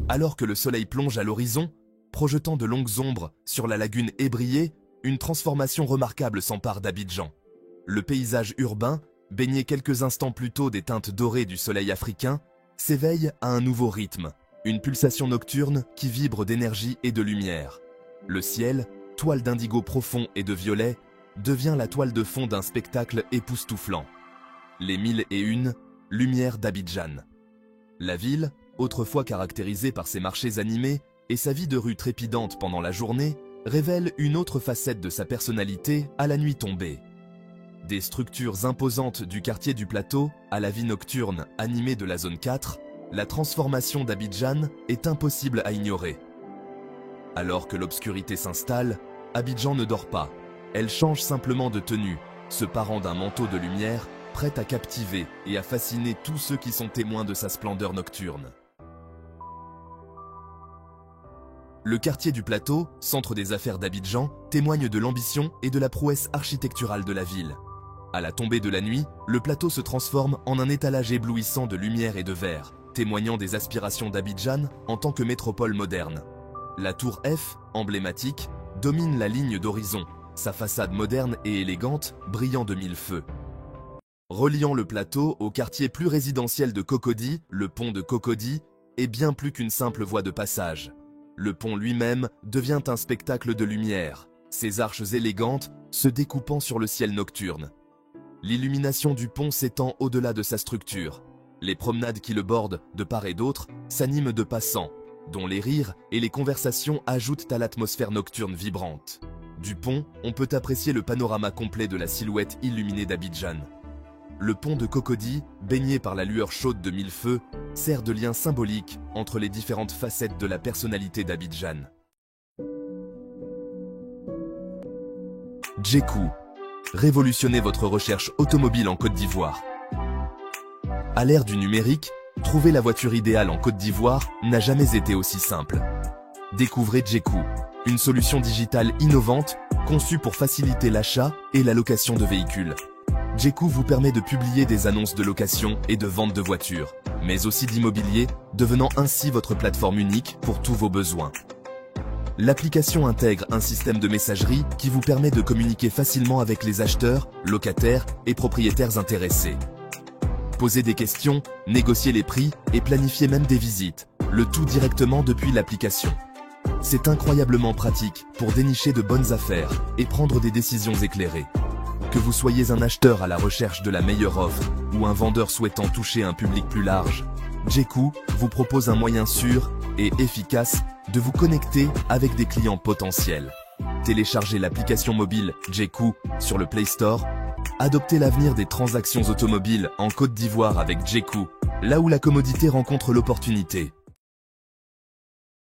Alors que le soleil plonge à l'horizon, projetant de longues ombres sur la lagune ébriée, une transformation remarquable s'empare d'Abidjan. Le paysage urbain, baigné quelques instants plus tôt des teintes dorées du soleil africain, s'éveille à un nouveau rythme, une pulsation nocturne qui vibre d'énergie et de lumière. Le ciel, toile d'indigo profond et de violet, devient la toile de fond d'un spectacle époustouflant. Les 1001 lumières d'Abidjan. La ville, autrefois caractérisée par ses marchés animés et sa vie de rue trépidante pendant la journée, révèle une autre facette de sa personnalité à la nuit tombée. Des structures imposantes du quartier du Plateau à la vie nocturne animée de la zone 4, la transformation d'Abidjan est impossible à ignorer. Alors que l'obscurité s'installe, Abidjan ne dort pas. Elle change simplement de tenue, se parant d'un manteau de lumière, prête à captiver et à fasciner tous ceux qui sont témoins de sa splendeur nocturne. Le quartier du Plateau, centre des affaires d'Abidjan, témoigne de l'ambition et de la prouesse architecturale de la ville. À la tombée de la nuit, le plateau se transforme en un étalage éblouissant de lumière et de verre, témoignant des aspirations d'Abidjan en tant que métropole moderne. La tour F, emblématique, domine la ligne d'horizon, sa façade moderne et élégante brillant de mille feux. Reliant le plateau au quartier plus résidentiel de Cocody, le pont de Cocody est bien plus qu'une simple voie de passage. Le pont lui-même devient un spectacle de lumière, ses arches élégantes se découpant sur le ciel nocturne. L'illumination du pont s'étend au-delà de sa structure. Les promenades qui le bordent, de part et d'autre, s'animent de passants, dont les rires et les conversations ajoutent à l'atmosphère nocturne vibrante. Du pont, on peut apprécier le panorama complet de la silhouette illuminée d'Abidjan. Le pont de Cocody, baigné par la lueur chaude de mille feux, sert de lien symbolique entre les différentes facettes de la personnalité d'Abidjan. Djekou. Révolutionnez votre recherche automobile en Côte d'Ivoire. À l'ère du numérique, trouver la voiture idéale en Côte d'Ivoire n'a jamais été aussi simple. Découvrez Djekou, une solution digitale innovante conçue pour faciliter l'achat et la location de véhicules. Djekou vous permet de publier des annonces de location et de vente de voitures, mais aussi d'immobilier, devenant ainsi votre plateforme unique pour tous vos besoins. L'application intègre un système de messagerie qui vous permet de communiquer facilement avec les acheteurs, locataires et propriétaires intéressés. Posez des questions, négociez les prix et planifiez même des visites, le tout directement depuis l'application. C'est incroyablement pratique pour dénicher de bonnes affaires et prendre des décisions éclairées. Que vous soyez un acheteur à la recherche de la meilleure offre ou un vendeur souhaitant toucher un public plus large, Djekou vous propose un moyen sûr et efficace de vous connecter avec des clients potentiels. Téléchargez l'application mobile Djekou sur le Play Store. Adoptez l'avenir des transactions automobiles en Côte d'Ivoire avec Djekou, là où la commodité rencontre l'opportunité.